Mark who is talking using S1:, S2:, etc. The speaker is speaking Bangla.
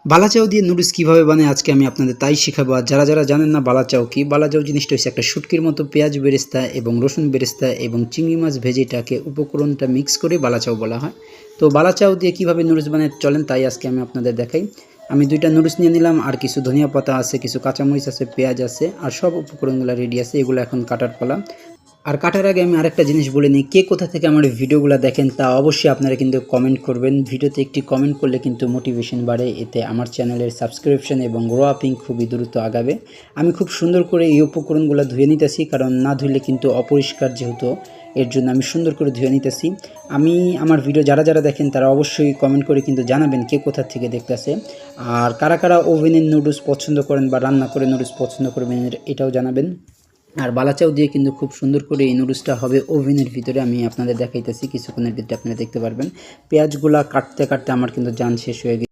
S1: বালাচাও দিয়ে নুডলস কীভাবে বানায় আজকে আমি আপনাদের তাই শেখাবো। আর যারা যারা জানেন না বালাচাও কি, বালাচাও জিনিসটা হচ্ছে একটা শুটকির মতো পেঁয়াজ বেরেস্তা এবং রসুন বেরেস্তা এবং চিংড়ি মাছ ভেজেটাকে উপকরণটা মিক্স করে বালাচাও বলা হয়। তো বালাচাও দিয়ে কীভাবে নুডলস বানায় চলেন তাই আজকে আমি আপনাদের দেখাই। আমি 2টা নুডলস নিয়ে নিলাম, আর কিছু ধনিয়া পাতা আছে, কিছু কাঁচামরিচ আছে, পেঁয়াজ আছে, আর সব উপকরণগুলো রেডি আছে। এগুলো এখন কাটার পালা। আর কাটার আগে আমি আরেকটা জিনিস বলে নিই, কে কোথা থেকে আমার ভিডিওগুলো দেখেন তা অবশ্যই আপনারা কিন্তু কমেন্ট করবেন। ভিডিওতে একটি কমেন্ট করলে কিন্তু মোটিভেশন বাড়ে, এতে আমার চ্যানেলের সাবস্ক্রিপশন এবং গ্রো আপিং খুবই দ্রুত আগাবে। আমি খুব সুন্দর করে এই উপকরণগুলো ধুয়ে নিতেছি, কারণ না ধুইলে কিন্তু অপরিষ্কার যেহেতু, এর জন্য আমি সুন্দর করে ধুয়ে নিতেছি। আমি আমার ভিডিও যারা যারা দেখেন তারা অবশ্যই কমেন্ট করে কিন্তু জানাবেন কে কোথা থেকে দেখতেছে। আর কারা কারা ওভেনের নুডলস পছন্দ করেন বা রান্না করে নুডলস পছন্দ করবেন এটাও জানাবেন। আর বালাচাও দিয়ে কিন্তু খুব সুন্দর করে এই নুডলসটা হবে ওভেনের ভিতরে। আমি আপনাদের দেখাইতেছি, কিছুক্ষণের ভিতরে আপনারা দেখতে পারবেন। পেঁয়াজগুলা কাটতে কাটতে আমার কিন্তু জান শেষ হয়ে গেছে।